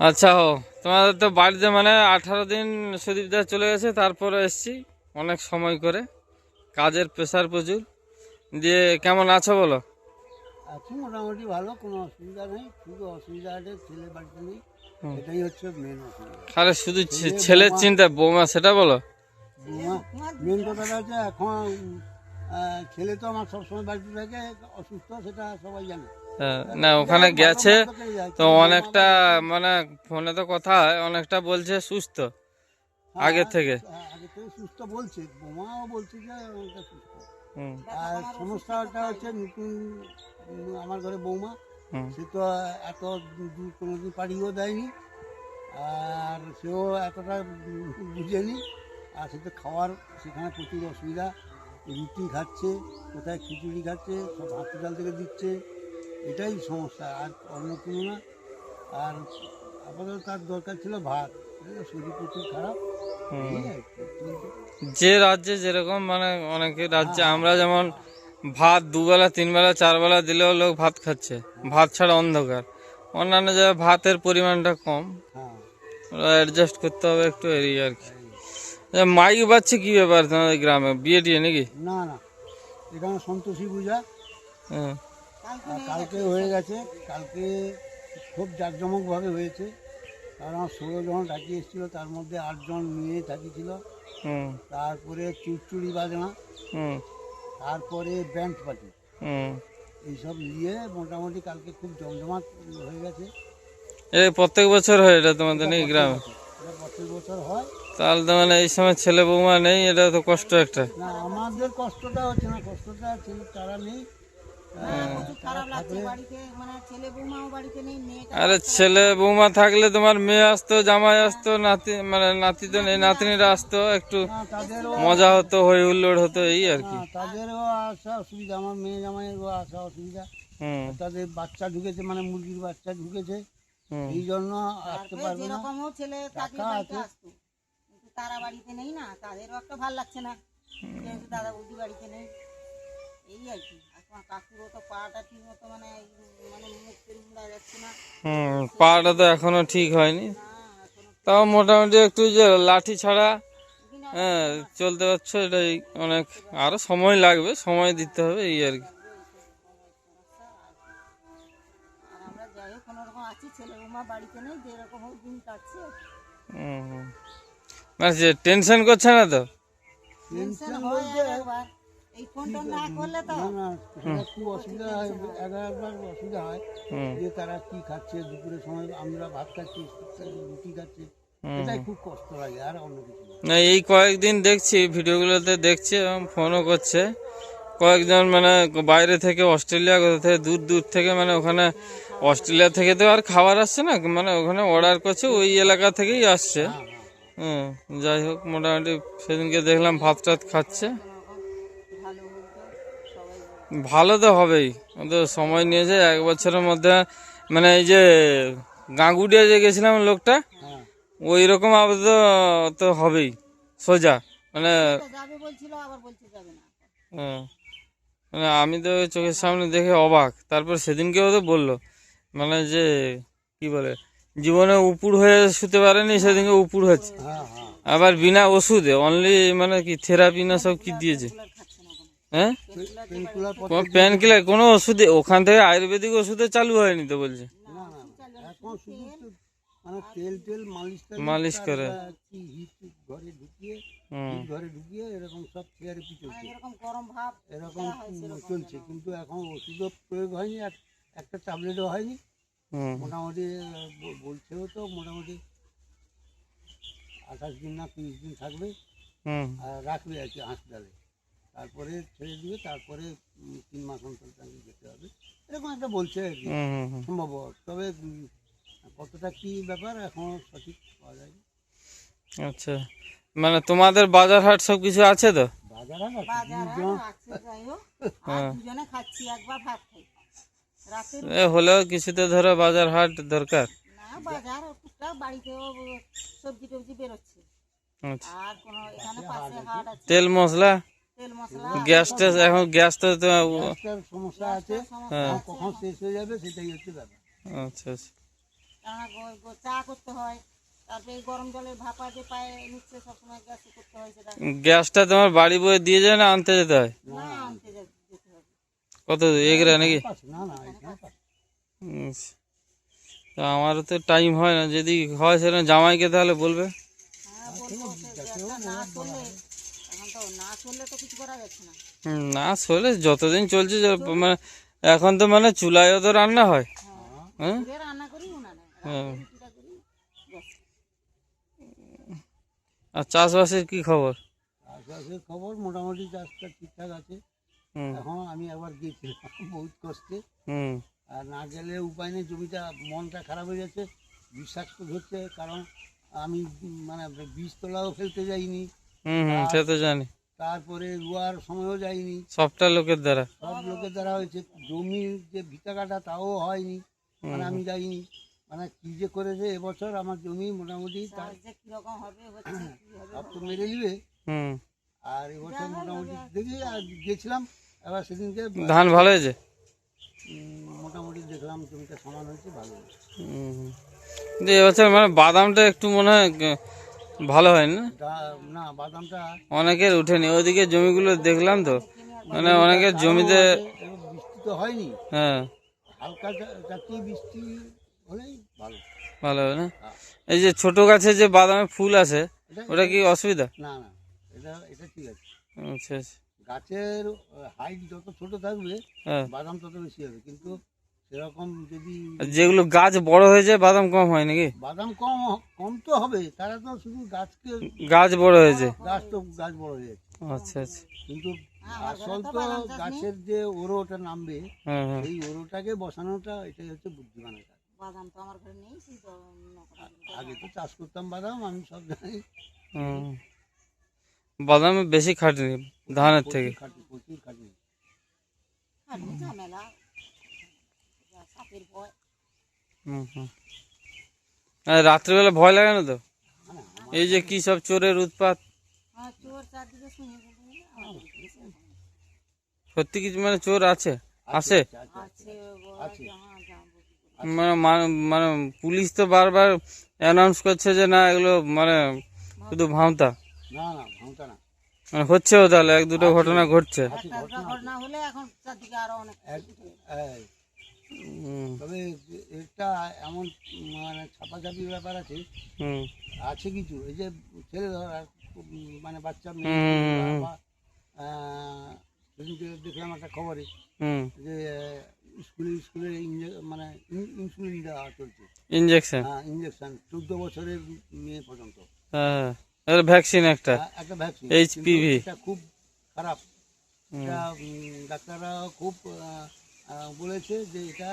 আচ্ছা হো, তোমাদের তো বাড়িতে মানে 18 দিন সুদীপদা চলে গেছে, তারপরে এসছি অনেক সময় করে, কাজের প্রেশার প্রচুর। দিয়ে কেমন আছো বলো? আছি মোটামুটি ভালো, কোনো অসুবিধা নেই। শুধু অসুবিধা আছে ছেলে বাড়িতে নেই, হুম। এটাই হচ্ছে মেন অসুবিধা। আরে শুধু ছেলে ছেলের বৌমা, চিন্তা, বৌমা সেটা বলো। বৌমা মেন কথাটা হচ্ছে এখন ছেলে তো আমার সবসময় বাড়িতে থাকে, অসুস্থ, সেটা সবাই জানে। হ্যাঁ, তা না যাই ওখানে হোক, ভালো গেছে মন্দ করে যায়, তো কিন্তু বৌমা অনেকটা, বাড়িতে নেই। মানে ফোনে তো কথা হয়, অনেকটা বলছে সুস্থ হ্যাঁ, আগের থেকে। আগে থেকে সুস্থ বলছে, বৌমাও বলছে যে অনেকটা সুস্থ। হুম আর সমস্যাটা হচ্ছে নতুন আমার ঘরে বৌমা, হুম সে তো এত দূর কোনোদিন পাড়িও দেয়নি, আর সেও এতটা বুঝেনি। আর সে তো খাওয়ার সেখানে প্রচুর অসুবিধা, রুটি খাচ্ছে, কোথায় খিচুড়ি খাচ্ছে, সব হসপিটাল থেকে দিচ্ছে, এটাই সমস্যা, আর অন্য কোনো না। আর আপাতত তার দরকার ছিল ভাত, শরীর প্রচুর খারাপ, হুম। এই আর কি চলছে। যে রাজ্যে যেরকম, মানে অনেকের হ্যাঁ, রাজ্যে, হ্যাঁ, আমরা যেমন ভাত দুবেলা তিনবেলা চারবেলা দিলেও লোক ভাত খাচ্ছে, হ্যাঁ, ভাত ছাড়া অন্ধকার। অন্যান্য জায়গায় ভাতের পরিমাণটা কম, হ্যাঁ, অ্যাডজাস্ট করতে হবে একটু, এরই আর কি। এই। মাইক বাজছে কি ব্যাপার তোমাদের গ্রামে, বিয়ে টিয়ে নাকি? না না, এখানে সন্তোষী পূজা, হ্যাঁ। কালকে হয়ে গেছে। কালকে খুব জাঁকজমকভাবে হয়েছে, কারণ আমার 16 জন ডাকি এসেছিলো, তার মধ্যে 8 জন মেয়ে থাকিছিল। হুম তারপরে চুরচুরি বাজনা, হুম তারপরে ব্যান্ড পার্টি, হুম। এইসব নিয়ে মোটামুটি কালকে খুব জমজমাট হয়ে গেছে। এই প্রত্যেক বছর হয় এটা তোমাদের এটা নাকি প্রত্যেক গ্রামে? বছর, এটা প্রত্যেক বছর হয়। তাহলে তো মানে এই সময় ছেলে বৌমা নেই, এটা তো কষ্ট একটা। না, আমাদের কষ্টটা হচ্ছে না, কষ্টটা ছেলে তারা নেই, প্রচুর তারা খারাপ লাগছে থাকলে। বাড়িতে, মানে ছেলে বৌমাও বাড়িতে নেই, মেয়েটা আরে বাচ্চা ছেলে বাচ্চা। বৌমা থাকলে তোমার মেয়ে আসতো, জামাই আসতো, নাতি মানে নাতি তো নেই, নাতনিরা আসতো, একটু না, তাদেরও মজা হতো, হই হুল্লোড় হতো, এই আর না, কি। তাদেরও আসা অসুবিধা, আমার মেয়ে জামাইয়েরও আসা অসুবিধা। হুম তাদের বাচ্চা ঢুকেছে, মানে মুরগির বাচ্চা ঢুকেছে, হুম এই জন্য আসতে তারপরে পারবে না। যেরকমও ছেলে থাকলে টাকা বাড়িতে আছে। আসতো, কিন্তু তারা বাড়িতে নেই না, তাদেরও একটা ভাল লাগছে না, যেহেতু দাদা বৌদি বাড়িতে নেই, এই আর কি। আর তোমার কাকুরও তো পাটা ঠিক মতো মানে মানে মুখ মুড়া যাচ্ছে না, হুম। পাটা তো এখনো ঠিক হয়নি, না এখনো তাও মোটামুটি একটু যে লাঠি ছাড়া দিন আবার হ্যাঁ দিন আসছে, চলতে পারছো, এটাই অনেক। আরো সময় লাগবে, সময় দিতে হবে, এই আর কি। লাগবে এইসব সমস্যা আর কি। আর আমরা যাই হোক কোনো রকম আছি, ছেলে বৌমা বাড়িতে নেই, যেরকম হোক দিন কাটছে। হুম হুম। মানে টেনশন করছে না তো? টেনশন টেনশন হয় বলতে এক একবার, এই ফোন টোন না করলে তো না না, সেটা খুব অসুবিধা হয়, একবার অসুবিধা হয় হুম যে তারা কি খাচ্ছে, দুপুরের সময় আমরা ভাত খাচ্ছি, রুটি খাচ্ছি, হুম। এটাই খুব কষ্ট লাগে, আর অন্য কিছু না। না এই কয়েকদিন দেখছি ভিডিওগুলোতে, দেখছি এবং ফোনও করছে কয়েকজন, মানে বাইরে থেকে, অস্ট্রেলিয়া কোথা থেকে, দূর দূর থেকে, মানে ওখানে হ্যাঁ খাওয়া দাওয়া, অস্ট্রেলিয়া থেকে তো আর খাবার আসছে না, মানে ওখানে অর্ডার করছে, ওই এলাকা থেকেই আসছে। হ্যাঁ, হ্যাঁ, হুম। যাই হোক, মোটামুটি সেদিনকে দেখলাম ভাত টাত খাচ্ছে। কোনো রকম ভালো হোক তো, সবাই বলছে। ভালো তো হবেই, ও তো সময় নিয়েছে 1 বছরের মধ্যে। মানে এই যে গাঙ্গুডিয়া যে গেছিলাম লোকটা, হ্যাঁ, ওই রকম আপাতত তো হবেই সোজা, মানে সে তো যাবে বলছিল, আবার বলছে যাবে না। হ্যাঁ, মানে আমি তো চোখের সামনে দেখে অবাক। তারপর সেদিনকেও তো বললো, মানে যে কি বলে, জীবনে উপুড় হয়ে শুতে পারেনি, সেদিনকে উপুড় হচ্ছে। হ্যাঁ, হ্যাঁ, আবার বিনা ওষুধে, অনলি মানে কি থেরাপি না সব কি দিয়েছে। পেনকিলার খাচ্ছে না কোনো, হ্যাঁ, পেনকিলার যে পেনকিলার বাড়িতে কোনো প্রত্যেক দিন পেন খেতে। কিলার কোনো ওষুধে, ওখান থেকে আয়ুর্বেদিক ওষুধে চালু হয়নি তো বলছে। না না না ওষুধ না, চালু, এখন শুধু শুধু তেল মানে তেল তেল মালিশ টালিশ, মালিশ তার করে। কি হিট ঘরে ঢুকিয়ে, হুম হিট ঘরে ঢুকিয়ে এরকম সব থেরাপি মানে চলছে, যেরকম গরম ভাব এরকম দেওয়া হয় সেরকম চলছে, যেন। কিন্তু এখন ওষুধও প্রয়োগ হয়নি, আর একটা ট্যাবলেটও হয়নি। হুম মোটামুটি বলছেও তো মোটামুটি 28 দিন না 30 দিন থাকবে, হুম আর রাখবে আর কি হাসপাতালে, তারপরে ছেড়ে দিবে, তারপরে 3 মাস অন্তর তাকে যেতে হবে, এরকম একটা বলছে আর কি, হুম হুম হুম। সম্ভব। তবে কতটা কি ব্যাপার এখনো সঠিক পাওয়া যায়নি। আচ্ছা, মানে তোমাদের বাজার হাট সব কিছু আছে তো? বাজার আর বাজার আর দুজন, আছে, যাই হোক আর হ্যাঁ। দুজনে খাচ্ছি, একবার ভাত খাই রাতে, এ হলেও কিছুতে ধরো বাজার হাট দরকার। না বাজার টুকটাক বাড়িতেও সবজি টবজি বেরোচ্ছে, আচ্ছা। আর কোনো এখানে পাশে হাট আছে, তেল মশলা, তেল মশলা গ্যাস আছে, ট্যাস, এখন গ্যাস তো গ্যাসটার সমস্যা আছে, গ্যাসটার সমস্যা হ্যাঁ। আছে কখন শেষ হয়ে যাবে সেটাই হচ্ছে ব্যাপার। আচ্ছা আচ্ছা। কেননা চা করতে হয়, তারপরে এই গরম জলের ভাপা যে পায়ে নিচ্ছে সবসময় গ্যাসে করতে হয় সেটা। গ্যাসটা তোমার বাড়ি বয়ে দিয়ে যায় না আনতে যেতে হয়? না আনতে যেতে হবে। কত দূর? এগরা নাকি? পাশে, না না এখানে পাশে। হুম। তো আমারও তো টাইম হয় না, যদি হয় সেরকম জামাইকে তাহলে বলবে। হ্যাঁ বলবো, সে গ্যাসটা না চললে, এখন তো না চললে তো কিছু করা যাচ্ছে না। না চলে যতদিন চলছে মানে এখন তো মানে চুলায়ও তো রান্না হয়। হ্যাঁ পুড়ে রান্না করি উনানে, হ্যাঁ। রুটিটা করি ব্যাস। আর চাষবাসের কি খবর? চাষবাসের খবর মোটামুটি চাষটা ঠিকঠাক আছে। হুম এখন আমি একবার গিয়েছিলাম বহুত কষ্টে, হুম আর না গেলে উপায় নেই। জমিটা মনটা খারাপ হয়ে যাচ্ছে, বিষাক্ত ধরছে, কারণ আমি মানে বীজ তোলাও ফেলতে যাইনি, হুম হুম সে তো জানি, তারপরে রোয়ার সময়ও যাইনি, সবটা লোকের দ্বারা। সব লোকের দ্বারা হয়েছে। জমির যে ভিটা কাটা তাও হয়নি, মানে আমি যাইনি। মানে কি যে করেছে এবছর আমার জমি মোটামুটি চাষ যে কিরকম হবে হচ্ছে, কি হবে সব তো মেরে নিবে। হুম আর এবছর মোটামুটি দেখি, আর গেছিলাম এবার সেদিনকে, ধান ভালো হয়েছে? মোটামুটি দেখলাম জমিটা সমান হয়েছে, ভালো হয়েছে। হুম। কিন্তু এবছর মানে বাদামটা একটু মনে হয় ভালো হয় না, না বাদামটা অনেকের উঠেনি। ওইদিকে জমিগুলো দেখলাম তো, মানে অনেকের জমিতে বৃষ্টি তো হয়নি, হ্যাঁ হালকা চারটি বৃষ্টি হলেই ভালো। ভালো হবে না। হ্যাঁ। এই যে ছোট গাছে যে বাদামের ফুল আছে, ওটা কি অসুবিধা? না না, এটা ঠিক আছে। আচ্ছা আচ্ছা গাছের হাইট যত ছোট থাকবে হ্যাঁ। বাদাম তত বেশি হবে, কিন্তু সেরকম যদি আর যেগুলো গাছ বড় হয়ে যায় বাদাম কম হয় নাকি? বাদাম কম কম তো হবে, তারা তো শুধু গাছকে, গাছ বড় হয়েছে, গাছ বড় হয়ে যাচ্ছে, আচ্ছা আচ্ছা কিন্তু আমার ঘরে আসল তো তো বাদাম চাষ নেই। গাছের যে ওরোটা নামবে, হ্যাঁ হ্যাঁ সেই ওরোটাকে বসানোটা এটাই হচ্ছে বুদ্ধিমানের কাজ। বাদাম তো আমার ঘরে নেই, সেই তো আগে তো চাষ করতাম বাদাম, আমি সব জানি। হুম। বাদামে বেশি খাটনি ধানের থেকে। প্রচুর খাটি। খাটনি ঝামেলা, সাপের ভয়। হুম হুম। আর রাত্রিবেলা ভয় লাগে না তো? এই যে কি সব চোরের উৎপাত, হ্যাঁ চোর চারদিকে শুনে বলতে গেলে আমাদের এদিকে সেরকম সত্যি কিছু মানে চোর আছে? আসে? আছে, বলা আছে। হ্যাঁ যাবো কি করে। মানে মানে পুলিশ তো বারবার অ্যানাউন্স করছে যে না এগুলো মানে শুধু ভাঁওতা, না না, ভাঙতা না। মানে হচ্ছেও তাহলে এক দুটো ঘটনা ঘটছে। একটা দুটো ঘটনা হলে এখন চারদিকে আরো অনেক কিছু উঠে গেছে। এই, হুম তবে এটা এমন মানে ছাপাছাপির ব্যাপার আছে, হুম আছে কিছু। এই যে ছেলে ধরা, মানে বাচ্চা হুম, মেয়ে, হুম, বা সেদিনকে দেখলাম একটা খবরে হুম যে স্কুলে মানে ইনসুলিন দেওয়া চলছে, ইঞ্জেকশন, ইঞ্জেকশন 14 বছরের মেয়ে পর্যন্ত। হ্যাঁ এর ভ্যাকসিন একটা একটা ভ্যাকসিন, HPV। এটা খুব খারাপ। এটা ডাক্তাররা খুব বলেছে যে এটা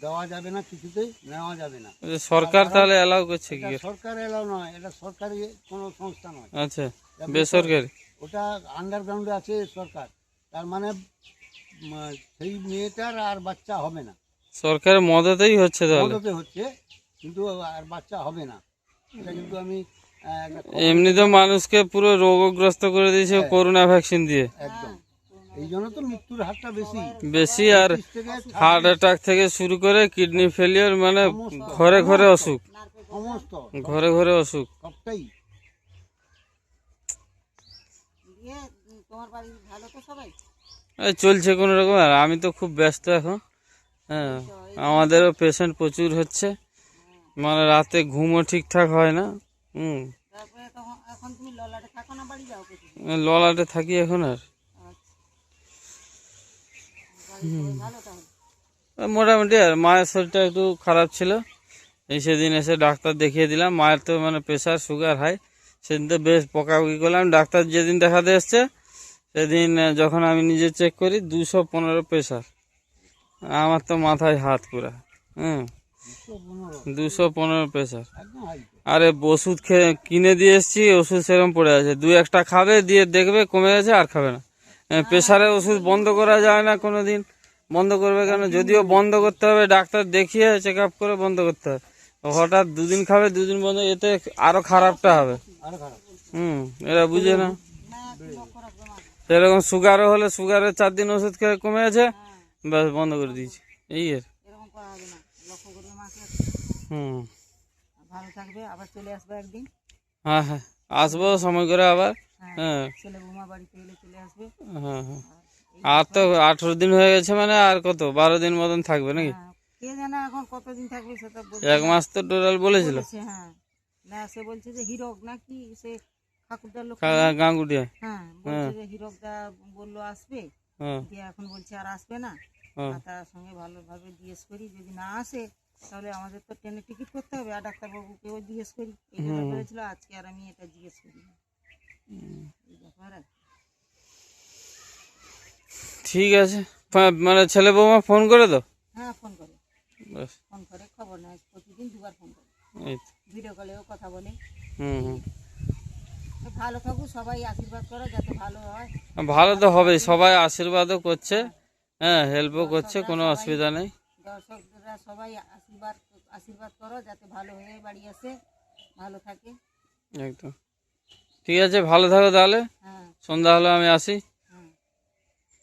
দেওয়া যাবে না, কিছুতেই নেওয়া যাবে না। সরকার তাহলে অ্যালাউ করছে কি? এটা সরকার এলাও নয়, এটা সরকারি কোনো সংস্থা নয়, আচ্ছা বেসরকারি? ওটা আন্ডারগ্রাউন্ডে আছে সরকার। তার মানে সেই মেয়েটার আর বাচ্চা হবে না, সরকারের মদতেই হচ্ছে তাহলে? মদতে হচ্ছে, কিন্তু আর বাচ্চা হবে না। এটা কিন্তু আমি একটা এমনি তো মানুষকে পুরো রোগগ্রস্ত করে দিয়েছে করোনা ভ্যাকসিন দিয়ে, একদম, এই জন্য তো মৃত্যুর হারটা বেশি। বেশি। আর 30 থেকে হার্ট অ্যাটাক থেকে শুরু করে কিডনি ফেলিওর, মানে ঘরে ঘরে অসুখ, সমস্ত ঘরে ঘরে অসুখ। সবটাই। দিয়ে তোমার বাড়ির ভালো তো সবাই? এই চলছে কোনো রকম। আর আমি তো খুব ব্যস্ত এখন, হ্যাঁ আমাদেরও পেশেন্ট প্রচুর হচ্ছে, মানে রাতে ঘুমও ঠিকঠাক হয় না। হুম তারপরে তখন এখন তুমি ললাটে থাকো না বাড়ি যাও কিছু? ললাটে থাকি এখন। আর আচ্ছা, বাড়ির সবাই ভালো তাহলে? মোটামুটি। আর মায়ের শরীরটা একটু খারাপ ছিল, এই সেদিন এসে ডাক্তার দেখিয়ে দিলাম। মায়ের তো মানে প্রেশার সুগার হাই, সেদিন তো বেশ বকাবকি করলাম। ডাক্তার যেদিন দেখাতে এসছে সেদিন যখন আমি নিজে চেক করি 215 প্রেশার। আমার তো মাথায় হাত পুরা, হুম 215 প্রেশার। একদম হাই। আরে ওষুধ কিনে দিয়ে এসছি, ওষুধ সেরকম পড়ে আছে, 2-1টা খাবে, দিয়ে দেখবে কমে গেছে, আর খাবে না। প্রেশারের ওষুধ বন্ধ করা যায় না কোনো দিন। বন্ধ করবে কেন? যদিও বন্ধ করতে হবে, ডাক্তার দেখিয়ে চেক আপ করে বন্ধ করতে হবে। হঠাৎ 2 দিন খাবে, 2 দিন বন্ধ, এতে আরো খারাপটা হবে। আরো খারাপ। এরা বুঝে না। না একটু লক্ষ্য রাখবে মা। সেরকম সুগারও হলে সুগারের 4 দিন ওষুধ খেয়ে কমে গেছে, ব্যাস বন্ধ করে দিয়েছি। এই আর এরকম করা হবে না, লক্ষ্য করবে মাকে। হুম। ভালো থাকবে, আবার চলে আসবে একদিন। হ্যাঁ হ্যাঁ, আসবো সময় করে আবার। হ্যাঁ, হ্যাঁ ছেলে বৌমা বাড়িতে এলে চলে আসবে। হ্যাঁ হ্যাঁ। আর এই আর তো 18 দিন হয়ে গেছে, মানে আর কত 12 দিন মতন থাকবে নাকি? হ্যাঁ, কে জানে এখন কতদিন থাকবে সেটা বলছে 1 না। মাস তো টোটাল বলেছিল। বলেছে, হ্যাঁ। না, সে বলছে যে হিরক নাকি সে ঠাকুরদার লোক, গাঙ্গুটিয়া। হ্যাঁ, বলছে যে হিরকদা বললো আসবে, হ্যাঁ দিয়ে এখন বলছে আর আসবে না। হ্যাঁ। আর তার সঙ্গে ভালোভাবে জিজ্ঞেস করি, যদি না আসে তাহলে আমাদের তো ট্রেনে টিকিট করতে হবে, আর ডাক্তারবাবুকেও জিজ্ঞেস করি। এই কথা বলেছিল, আজকে আর আমি এটা জিজ্ঞেস করি না। এই ব্যাপার আর কি। ঠিক আছে, মানে ছেলে বৌমা ফোন করে তো। হ্যাঁ, ফোন করে, ব্যাস, ফোন করে খবর নেয়, প্রতিদিন 2বার ফোন করে, এই তো। ভিডিও কলেও কথা বলে। হুম হুম। তো ভালো থাকুক, সবাই আশীর্বাদ করো যাতে ভালো হয়। ভালো তো হবে, সবাই আশীর্বাদও করছে, হ্যাঁ হেল্পও করছে, দর্শকরা কোনো সবাই- অসুবিধা নেই। দর্শকরা সবাই আশীর্বাদ আশীর্বাদ করো যাতে ভালো হয়ে বাড়ি আসে, ভালো থাকে। একদম ঠিক আছে, ভালো থাকো তাহলে। হ্যাঁ, সন্ধ্যা হলে আমি আসি।